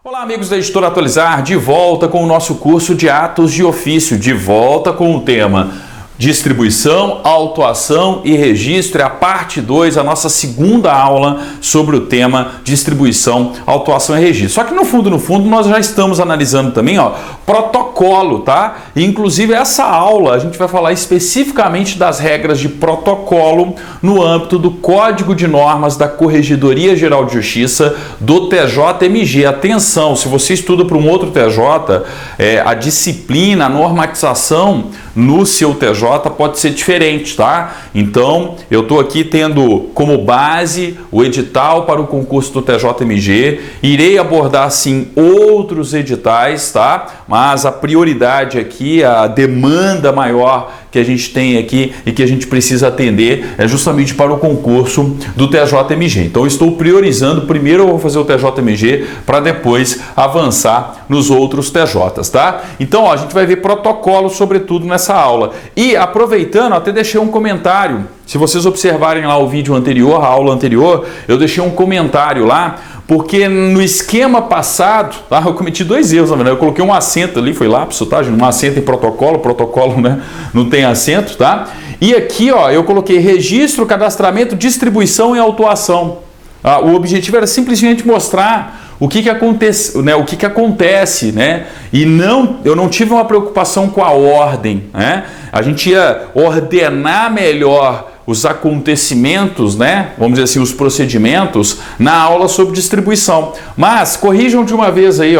Olá, amigos da Editora Atualizar, de volta com o nosso curso de atos de ofício, de volta com o tema Distribuição, Autuação e Registro, é a parte 2, a nossa segunda aula sobre o tema Distribuição, Autuação e Registro. Só que no fundo, nós já estamos analisando também, protocolo, tá? E, inclusive, essa aula a gente vai falar especificamente das regras de protocolo no âmbito do Código de Normas da Corregedoria Geral de Justiça do TJMG. Atenção, se você estuda para um outro TJ, a disciplina, a normatização no seu TJ pode ser diferente, tá? Então, eu estou aqui tendo como base o edital para o concurso do TJMG, irei abordar sim outros editais, tá? Mas a prioridade aqui, a demanda maior que a gente tem aqui e que a gente precisa atender é justamente para o concurso do TJMG. Então, eu estou priorizando, primeiro eu vou fazer o TJMG para depois avançar nos outros TJs, tá? Então, a gente vai ver protocolo sobretudo nessa aula. E aproveitando, até deixei um comentário. Se vocês observarem lá o vídeo anterior, a aula anterior, eu deixei um comentário lá, porque no esquema passado, tá, eu cometi 2 erros, na verdade. Eu coloquei um acento ali, foi lápis, tá, gente? Um acento em protocolo, né? Não tem acento, tá? E aqui, eu coloquei registro, cadastramento, distribuição e autuação. O objetivo era simplesmente mostrar o que acontece, né? E eu não tive uma preocupação com a ordem, né? A gente ia ordenar melhor os acontecimentos, né? Vamos dizer assim, os procedimentos na aula sobre distribuição. Mas corrijam de uma vez aí,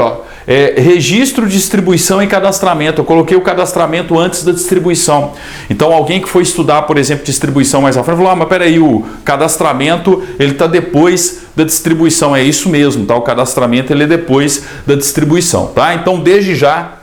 registro, distribuição e cadastramento. Eu coloquei o cadastramento antes da distribuição. Então, alguém que foi estudar, por exemplo, distribuição mais à frente, falou: mas peraí, o cadastramento ele está depois da distribuição. É isso mesmo, tá? O cadastramento ele é depois da distribuição, tá? Então, desde já,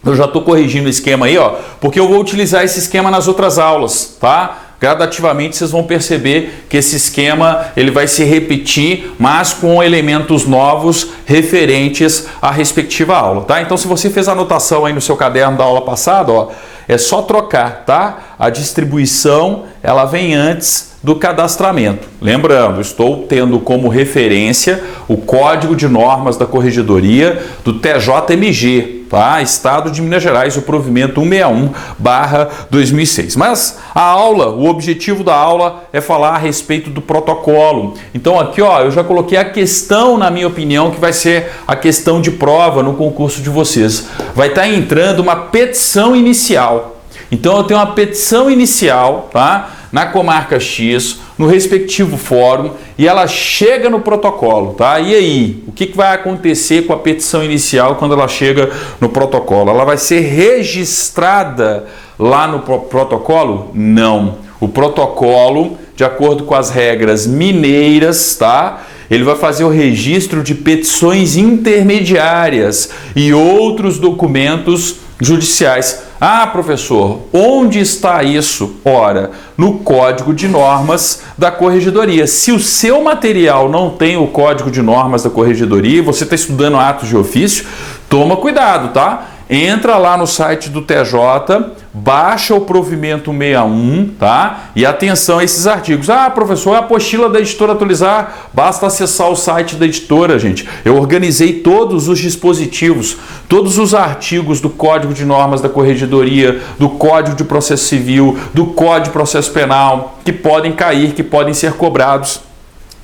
eu já estou corrigindo o esquema aí, porque eu vou utilizar esse esquema nas outras aulas, tá? Gradativamente vocês vão perceber que esse esquema ele vai se repetir, mas com elementos novos referentes à respectiva aula, tá? Então, se você fez a anotação aí no seu caderno da aula passada, é só trocar, tá? A distribuição ela vem antes do cadastramento. Lembrando, estou tendo como referência o Código de Normas da Corregedoria do TJMG, tá? Estado de Minas Gerais, o provimento 161/2006. Mas a aula, o objetivo da aula é falar a respeito do protocolo. Então aqui, eu já coloquei a questão, na minha opinião, que vai ser a questão de prova no concurso de vocês. Vai estar entrando uma petição inicial. Então eu tenho uma petição inicial, tá? Na comarca X, no respectivo fórum, e ela chega no protocolo, tá? E aí, o que vai acontecer com a petição inicial quando ela chega no protocolo? Ela vai ser registrada lá no protocolo? Não. O protocolo, de acordo com as regras mineiras, tá? Ele vai fazer o registro de petições intermediárias e outros documentos judiciais. Ah, professor, onde está isso? Ora, no Código de Normas da Corregedoria. Se o seu material não tem o Código de Normas da Corregedoria e você está estudando atos de ofício, toma cuidado, tá? Entra lá no site do TJ, baixa o provimento 61, tá? E atenção a esses artigos. Ah, professor, é a apostila da Editora Atualizar. Basta acessar o site da editora, gente. Eu organizei todos os dispositivos, todos os artigos do Código de Normas da Corregedoria, do Código de Processo Civil, do Código de Processo Penal, que podem cair, que podem ser cobrados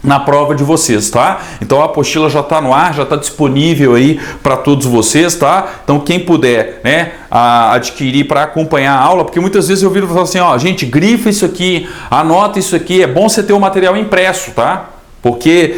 na prova de vocês, tá? Então a apostila já está no ar, já está disponível aí para todos vocês, tá? Então quem puder, né, adquirir para acompanhar a aula, porque muitas vezes eu ouvi falar assim, gente, grifa isso aqui, anota isso aqui, é bom você ter o material impresso, tá? Porque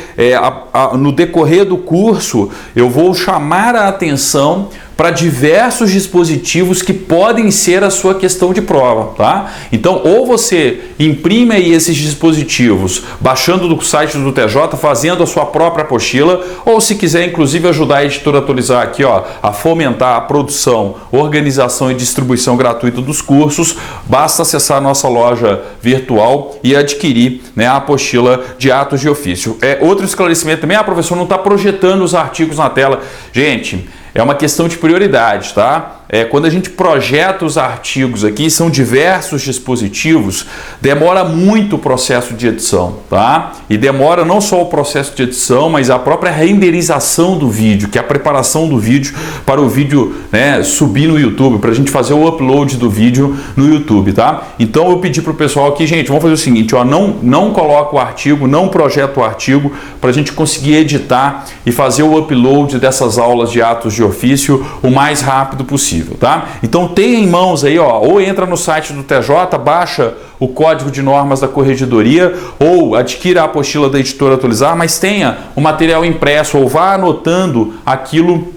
no decorrer do curso eu vou chamar a atenção para diversos dispositivos que podem ser a sua questão de prova, tá? Então, ou você imprime aí esses dispositivos, baixando do site do TJ, fazendo a sua própria apostila, ou se quiser, inclusive, ajudar a Editora Atualizar aqui, a fomentar a produção, organização e distribuição gratuita dos cursos, basta acessar a nossa loja virtual e adquirir, né, a apostila de atos de ofício. Outro esclarecimento também, professor, não está projetando os artigos na tela. Gente, é uma questão de prioridade, tá? quando a gente projeta os artigos aqui, são diversos dispositivos, demora muito o processo de edição, tá? E demora não só o processo de edição, mas a própria renderização do vídeo, que é a preparação do vídeo para o vídeo, né, subir no YouTube, para a gente fazer o upload do vídeo no YouTube, tá? Então eu pedi para o pessoal aqui, gente, vamos fazer o seguinte, ó, não coloca o artigo, não projeta o artigo, para a gente conseguir editar e fazer o upload dessas aulas de atos de ofício o mais rápido possível, tá? Então tenha em mãos aí, ó, ou entra no site do TJ, baixa o código de normas da corregedoria ou adquira a apostila da editora Atualizar, mas tenha o material impresso ou vá anotando aquilo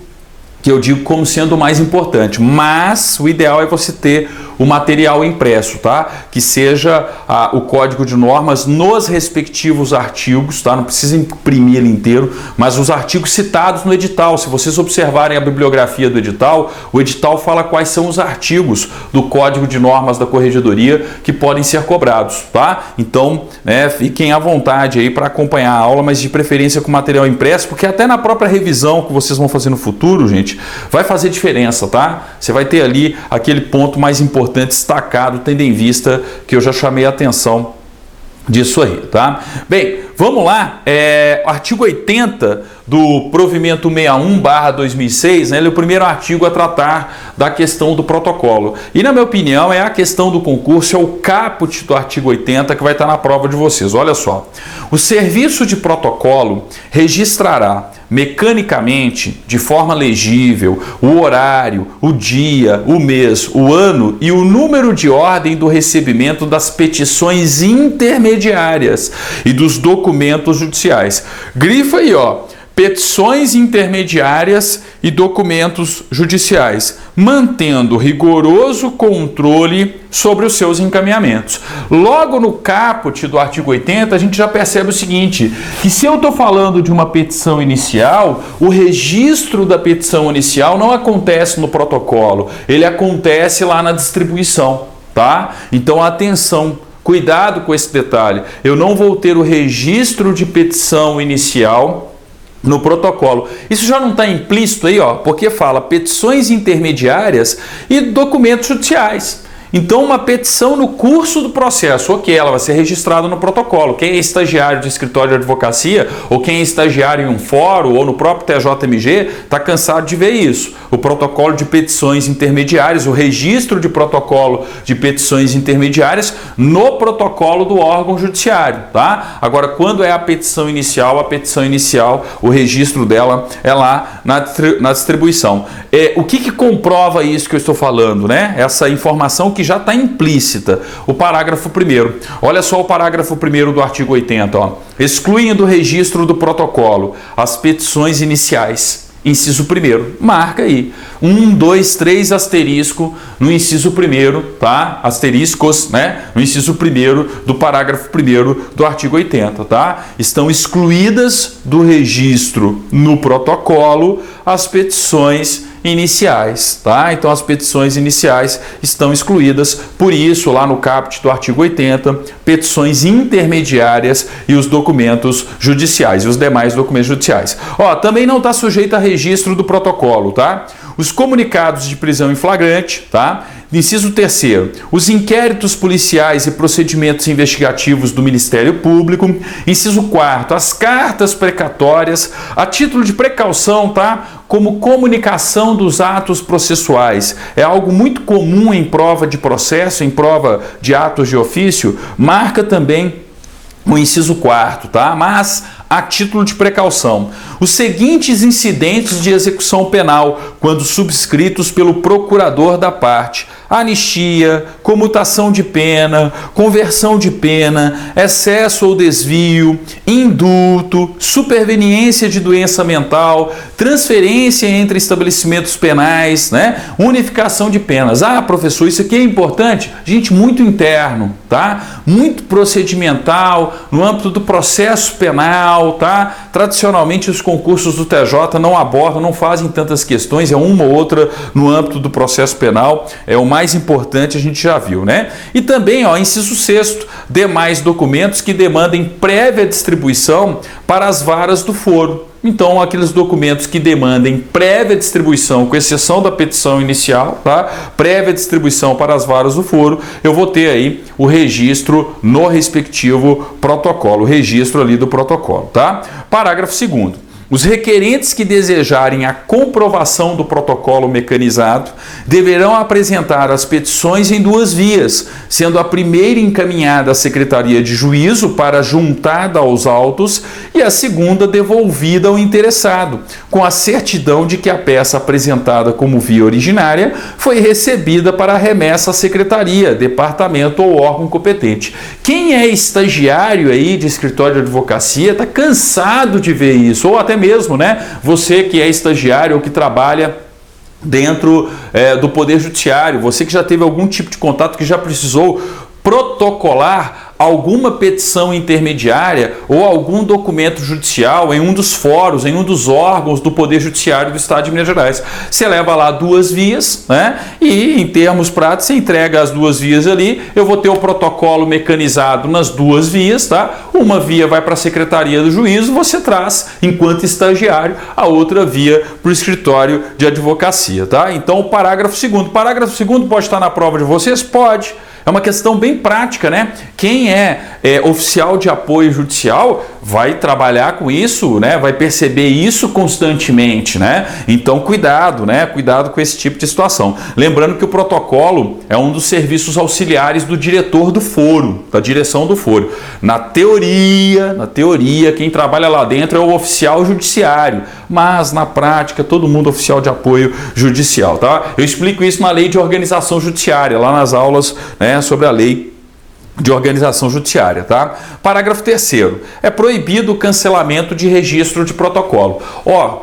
que eu digo como sendo o mais importante, mas o ideal é você ter o material impresso, tá? Que seja o código de normas nos respectivos artigos, tá? Não precisa imprimir ele inteiro, mas os artigos citados no edital. Se vocês observarem a bibliografia do edital, o edital fala quais são os artigos do código de normas da corregedoria que podem ser cobrados, tá? Então, né, fiquem à vontade aí para acompanhar a aula, mas de preferência com material impresso, porque até na própria revisão que vocês vão fazer no futuro, gente, vai fazer diferença, tá? Você vai ter ali aquele ponto mais importante destacado, tendo em vista que eu já chamei a atenção disso aí, tá? Bem, vamos lá, artigo 80 do provimento 61/2006, né, ele é o primeiro artigo a tratar da questão do protocolo. E na minha opinião é a questão do concurso, é o caput do artigo 80 que vai estar na prova de vocês. Olha só, o serviço de protocolo registrará mecanicamente, de forma legível, o horário, o dia, o mês, o ano e o número de ordem do recebimento das petições intermediárias e dos documentos judiciais. Grifa aí, ó. Petições intermediárias e documentos judiciais, mantendo rigoroso controle sobre os seus encaminhamentos. Logo no caput do artigo 80, a gente já percebe o seguinte, que se eu estou falando de uma petição inicial, o registro da petição inicial não acontece no protocolo, ele acontece lá na distribuição, tá? Então, atenção, cuidado com esse detalhe. Eu não vou ter o registro de petição inicial no protocolo. Isso já não está implícito aí, ó, porque fala petições intermediárias e documentos judiciais. Então, uma petição no curso do processo, ok, ela vai ser registrada no protocolo. Quem é estagiário de escritório de advocacia ou quem é estagiário em um fórum ou no próprio TJMG está cansado de ver isso. O protocolo de petições intermediárias, o registro de protocolo de petições intermediárias no protocolo do órgão judiciário, tá? Agora, quando é a petição inicial, o registro dela é lá na distribuição. O que comprova isso que eu estou falando, né? Essa informação que já está implícita. O parágrafo 1º. Olha só o parágrafo 1º do artigo 80. Ó. Excluem do registro do protocolo as petições iniciais. Inciso 1º. Marca aí. 1, 2, 3 asterisco no inciso 1º, tá? Asteriscos, né? No inciso 1º do parágrafo 1º do artigo 80, tá? Estão excluídas do registro no protocolo as petições iniciais, tá? Então as petições iniciais estão excluídas, por isso lá no caput do artigo 80, petições intermediárias e os documentos judiciais, e os demais documentos judiciais. Ó, também não está sujeito a registro do protocolo, tá? Os comunicados de prisão em flagrante, tá? Inciso 3º, os inquéritos policiais e procedimentos investigativos do Ministério Público. Inciso 4º, as cartas precatórias, a título de precaução, tá? Como comunicação dos atos processuais. É algo muito comum em prova de processo, em prova de atos de ofício, marca também o inciso 4º, tá? Mas a título de precaução, os seguintes incidentes de execução penal, quando subscritos pelo procurador da parte: anistia, comutação de pena, conversão de pena, excesso ou desvio, indulto, superveniência de doença mental, transferência entre estabelecimentos penais, né? Unificação de penas. Ah, professor, isso aqui é importante? Gente, muito interno, tá? Muito procedimental, no âmbito do processo penal, tá? Tradicionalmente os concursos do TJ não abordam, não fazem tantas questões, é uma ou outra no âmbito do processo penal, é o mais importante, a gente já viu, né? E também, ó, inciso 6º, demais documentos que demandem prévia distribuição para as varas do foro. Então, aqueles documentos que demandem prévia distribuição, com exceção da petição inicial, tá? Prévia distribuição para as varas do foro, eu vou ter aí o registro no respectivo protocolo, o registro ali do protocolo, tá? Parágrafo 2º. Os requerentes que desejarem a comprovação do protocolo mecanizado deverão apresentar as petições em 2 vias, sendo a primeira encaminhada à Secretaria de Juízo para juntada aos autos e a segunda devolvida ao interessado, com a certidão de que a peça apresentada como via originária foi recebida para remessa à Secretaria, Departamento ou órgão competente. Quem é estagiário aí de escritório de advocacia está cansado de ver isso, ou até mesmo, né? Você que é estagiário ou que trabalha dentro do Poder Judiciário, você que já teve algum tipo de contato, que já precisou protocolar alguma petição intermediária ou algum documento judicial em um dos fóruns, em um dos órgãos do Poder Judiciário do Estado de Minas Gerais. Você leva lá 2 vias, né? E em termos práticos, você entrega as 2 vias ali, eu vou ter o protocolo mecanizado nas 2 vias, tá? Uma via vai para a Secretaria do Juízo, você traz, enquanto estagiário, a outra via para o escritório de advocacia, tá? Então, o parágrafo 2º. Parágrafo 2º pode estar na prova de vocês? Pode. É uma questão bem prática, né? Quem é oficial de apoio judicial vai trabalhar com isso, né? Vai perceber isso constantemente, né? Então, cuidado, né? Cuidado com esse tipo de situação. Lembrando que o protocolo é um dos serviços auxiliares do diretor do foro, da direção do foro. Na teoria, quem trabalha lá dentro é o oficial judiciário, mas na prática todo mundo é oficial de apoio judicial, tá? Eu explico isso na Lei de Organização Judiciária, lá nas aulas, né, sobre a Lei de Organização Judiciária, tá? Parágrafo 3º. É proibido o cancelamento de registro de protocolo.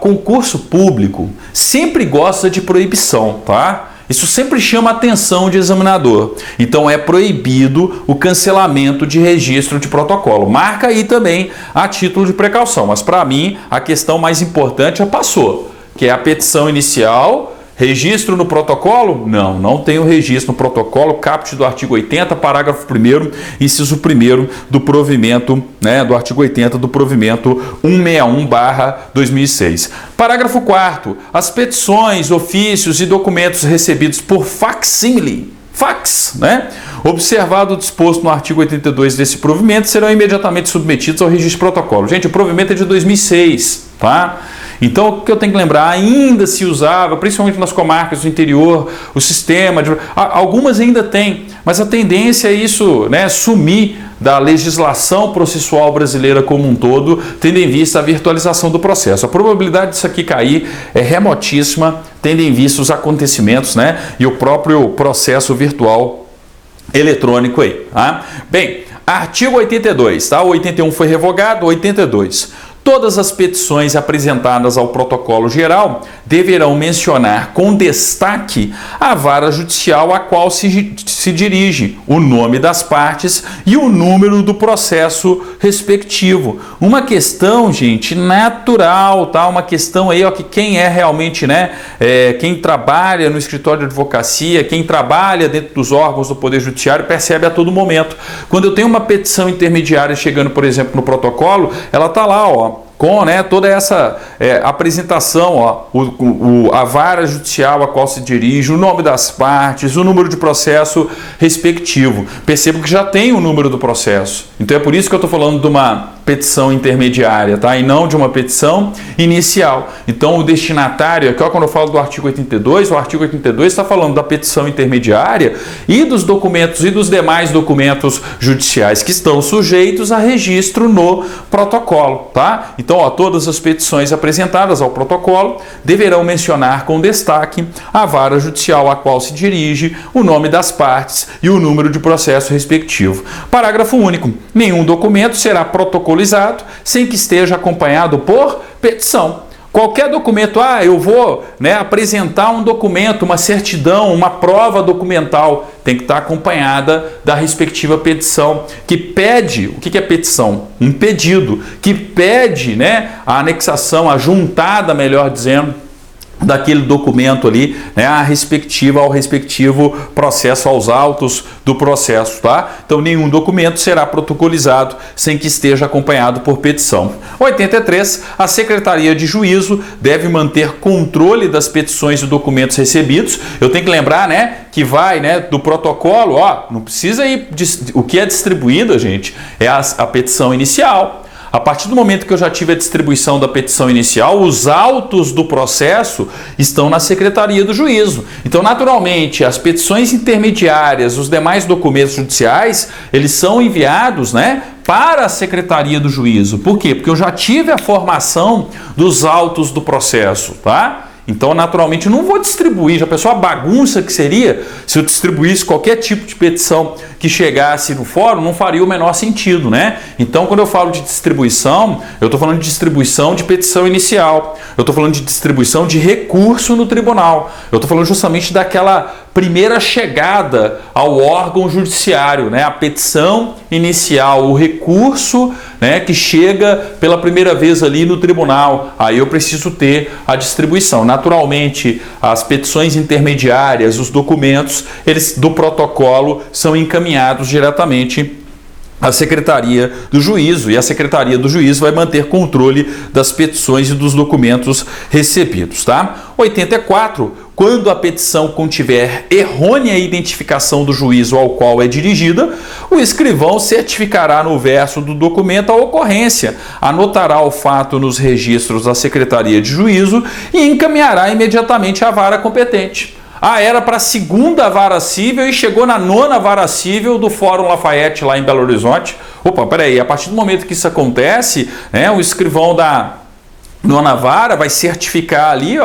Concurso público sempre gosta de proibição, tá? Isso sempre chama a atenção de examinador. Então é proibido o cancelamento de registro de protocolo. Marca aí também a título de precaução. Mas para mim a questão mais importante já passou, que é a petição inicial. Registro no protocolo? Não tem o registro no protocolo, caput do artigo 80, parágrafo 1º, inciso 1º do provimento, né, do artigo 80 do provimento 161/2006. Parágrafo 4º. As petições, ofícios e documentos recebidos por facsímile, fax, né? Observado o disposto no artigo 82 desse provimento, serão imediatamente submetidos ao registro de protocolo. Gente, o provimento é de 2006, tá? Então, o que eu tenho que lembrar, ainda se usava, principalmente nas comarcas do interior, o sistema, algumas ainda tem, mas a tendência é isso, né, sumir da legislação processual brasileira como um todo, tendo em vista a virtualização do processo. A probabilidade disso aqui cair é remotíssima, tendo em vista os acontecimentos, né, e o próprio processo virtual eletrônico aí, tá? Bem, artigo 82, tá? O 81 foi revogado, 82. Todas as petições apresentadas ao protocolo geral deverão mencionar com destaque a vara judicial a qual se dirige, o nome das partes e o número do processo respectivo. Uma questão, gente, natural, tá? Uma questão aí, ó, que quem é realmente, né, quem trabalha no escritório de advocacia, quem trabalha dentro dos órgãos do Poder Judiciário percebe a todo momento. Quando eu tenho uma petição intermediária chegando, por exemplo, no protocolo, ela tá lá, ó, com, né, toda essa apresentação, ó, a vara judicial a qual se dirige, o nome das partes, o número de processo respectivo. Percebo que já tem o número do processo. Então é por isso que eu estou falando de uma petição intermediária, tá? E não de uma petição inicial. Então o destinatário, aqui ó, quando eu falo do artigo 82, o artigo 82 está falando da petição intermediária e dos documentos e dos demais documentos judiciais que estão sujeitos a registro no protocolo, tá? Então, ó, todas as petições apresentadas ao protocolo deverão mencionar com destaque a vara judicial a qual se dirige, o nome das partes e o número de processo respectivo. Parágrafo único. Nenhum documento será protocolizado sem que esteja acompanhado por petição. Qualquer documento, eu vou, né, apresentar um documento, uma certidão, uma prova documental, tem que estar acompanhada da respectiva petição, que pede, o que é petição? Um pedido, que pede, né, a anexação, a juntada, melhor dizendo, daquele documento ali, né, ao respectivo processo, aos autos do processo, tá? Então, nenhum documento será protocolizado sem que esteja acompanhado por petição. 83. A Secretaria de Juízo deve manter controle das petições e documentos recebidos. Eu tenho que lembrar, né, que vai, né, do protocolo, não precisa ir, o que é distribuído, gente, é a petição inicial. A partir do momento que eu já tive a distribuição da petição inicial, os autos do processo estão na Secretaria do Juízo. Então, naturalmente, as petições intermediárias, os demais documentos judiciais, eles são enviados, né, para a Secretaria do Juízo. Por quê? Porque eu já tive a formação dos autos do processo, tá? Então, naturalmente, eu não vou distribuir. Já pensou a bagunça que seria se eu distribuísse qualquer tipo de petição que chegasse no fórum? Não faria o menor sentido, né? Então, quando eu falo de distribuição, eu estou falando de distribuição de petição inicial. Eu estou falando de distribuição de recurso no tribunal. Eu estou falando justamente daquela primeira chegada ao órgão judiciário, né? A petição inicial, o recurso, né, que chega pela primeira vez ali no tribunal. Aí eu preciso ter a distribuição. Naturalmente, as petições intermediárias, os documentos, eles do protocolo são encaminhados diretamente à Secretaria do Juízo, e a Secretaria do Juízo vai manter controle das petições e dos documentos recebidos, tá? 84. Quando a petição contiver errônea identificação do juízo ao qual é dirigida, o escrivão certificará no verso do documento a ocorrência, anotará o fato nos registros da Secretaria de Juízo e encaminhará imediatamente à vara competente. Era para a 2ª Vara Cível e chegou na 9ª Vara Cível do Fórum Lafayette lá em Belo Horizonte. Opa, peraí, a partir do momento que isso acontece, né, o escrivão da 9ª Vara vai certificar ali,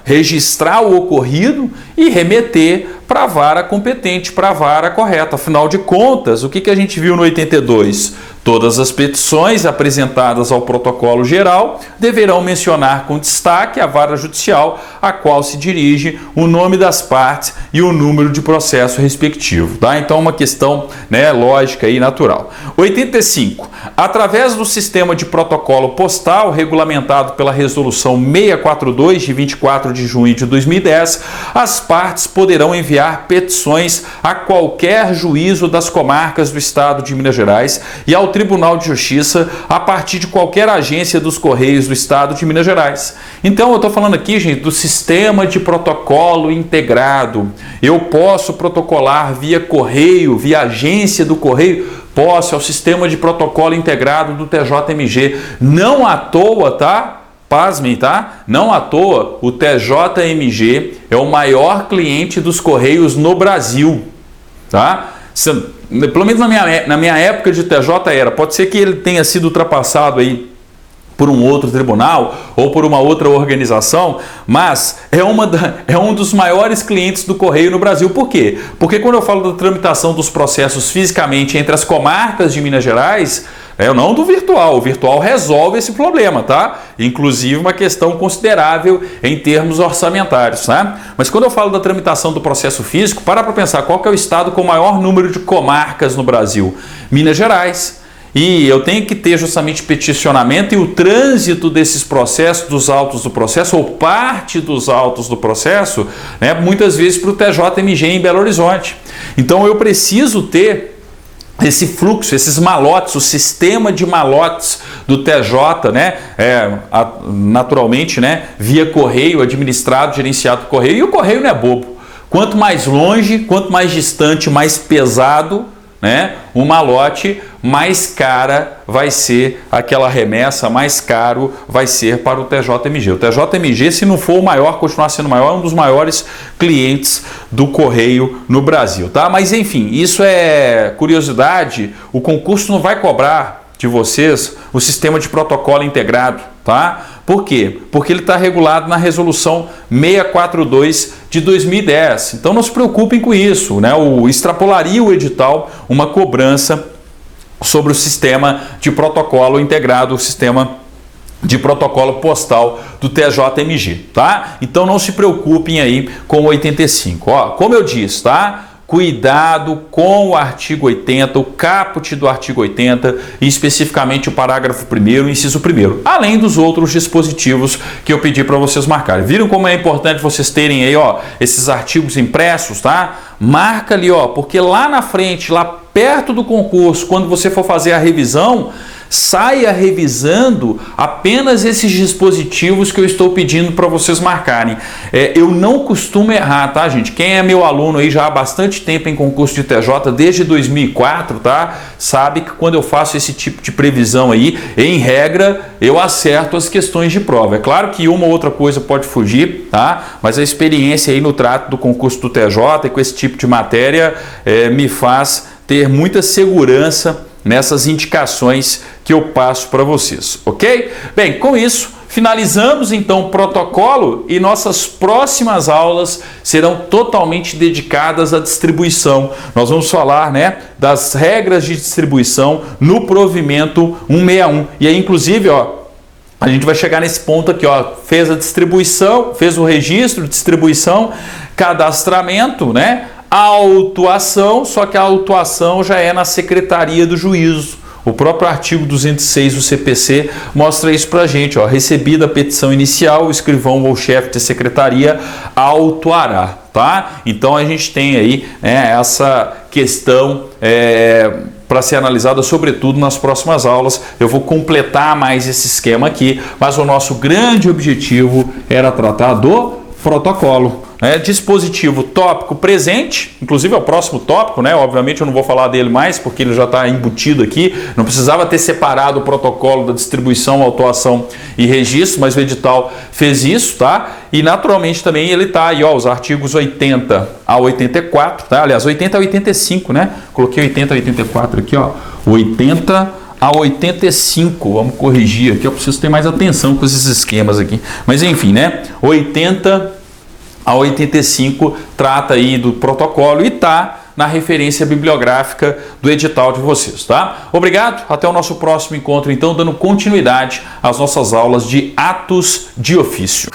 registrar o ocorrido e remeter para a vara competente, para a vara correta. Afinal de contas, o que a gente viu no 82? Todas as petições apresentadas ao protocolo geral deverão mencionar com destaque a vara judicial a qual se dirige, o nome das partes e o número de processo respectivo, tá? Então, uma questão, né, lógica e natural. 85. Através do sistema de protocolo postal regulamentado pela Resolução 642 de 24 de junho de 2010, as partes poderão enviar petições a qualquer juízo das comarcas do Estado de Minas Gerais e ao Tribunal de Justiça a partir de qualquer agência dos Correios do Estado de Minas Gerais. Então, eu estou falando aqui, gente, do sistema de protocolo integrado. Eu posso protocolar via correio, via agência do correio? Posso, é o sistema de protocolo integrado do TJMG. Não à toa, tá? Pasmem, tá? Não à toa, o TJMG é o maior cliente dos Correios no Brasil, tá? Pelo menos na minha época de TJ era. Pode ser que ele tenha sido ultrapassado aí por um outro tribunal ou por uma outra organização, mas é um dos maiores clientes do Correio no Brasil. Por quê? Porque quando eu falo da tramitação dos processos fisicamente entre as comarcas de Minas Gerais, não do virtual. O virtual resolve esse problema, tá? Inclusive uma questão considerável em termos orçamentários, tá? Mas quando eu falo da tramitação do processo físico, para pensar qual que é o estado com o maior número de comarcas no Brasil. Minas Gerais. E eu tenho que ter justamente peticionamento e o trânsito desses processos, dos autos do processo, ou parte dos autos do processo, né, muitas vezes para o TJMG em Belo Horizonte. Então eu preciso ter esse fluxo, esses malotes, o sistema de malotes do TJ, né, naturalmente, né, via correio, administrado, gerenciado por correio. E o correio não é bobo. Quanto mais longe, quanto mais distante, mais pesado, né, o malote, mais cara vai ser aquela remessa, mais caro vai ser para o TJMG. O TJMG, se não for o maior, continuar sendo o maior, é um dos maiores clientes do Correio no Brasil, tá? Mas enfim, isso é curiosidade. O concurso não vai cobrar de vocês o sistema de protocolo integrado, tá? Por quê? Porque ele está regulado na Resolução 642 de 2010. Então não se preocupem com isso, né? Extrapolaria o edital uma cobrança sobre o sistema de protocolo integrado, o sistema de protocolo postal do TJMG, tá? Então não se preocupem aí com o 85. Como eu disse, tá? Cuidado com o artigo 80, o caput do artigo 80 e especificamente o parágrafo 1º, inciso 1º, além dos outros dispositivos que eu pedi para vocês marcarem. Viram como é importante vocês terem aí, ó, esses artigos impressos, tá? Marca ali, ó, porque lá na frente, lá perto do concurso, quando você for fazer a revisão, saia revisando apenas esses dispositivos que eu estou pedindo para vocês marcarem. Eu não costumo errar, tá, gente? Quem é meu aluno aí já há bastante tempo em concurso de TJ, desde 2004, tá? Sabe que quando eu faço esse tipo de previsão aí, em regra, eu acerto as questões de prova. É claro que uma ou outra coisa pode fugir, tá? Mas a experiência aí no trato do concurso do TJ e com esse tipo de matéria me faz ter muita segurança nessas indicações que eu passo para vocês, ok? Bem, com isso, finalizamos então o protocolo e nossas próximas aulas serão totalmente dedicadas à distribuição. Nós vamos falar, né, das regras de distribuição no provimento 161. E aí, inclusive, ó, a gente vai chegar nesse ponto aqui, ó, fez a distribuição, fez o registro, distribuição, cadastramento, né? Autuação, só que a autuação já é na Secretaria do Juízo. O próprio artigo 206 do CPC mostra isso pra gente, ó. Recebida a petição inicial, o escrivão ou chefe de secretaria autuará, tá? Então a gente tem aí, né, essa questão para ser analisada, sobretudo nas próximas aulas. Eu vou completar mais esse esquema aqui, mas o nosso grande objetivo era tratar do protocolo. Dispositivo tópico presente, inclusive é o próximo tópico, né? Obviamente eu não vou falar dele mais porque ele já está embutido aqui, não precisava ter separado o protocolo da distribuição, autuação e registro, mas o edital fez isso, tá? E naturalmente também ele tá aí, ó, os artigos 80 a 84, tá? Aliás, 80 a 85, né? Coloquei 80 a 84 aqui, ó, 80 a 85, vamos corrigir aqui, eu preciso ter mais atenção com esses esquemas aqui, mas enfim, né? 80 a 85 trata aí do protocolo e tá na referência bibliográfica do edital de vocês, tá? Obrigado, até o nosso próximo encontro, então, dando continuidade às nossas aulas de atos de ofício.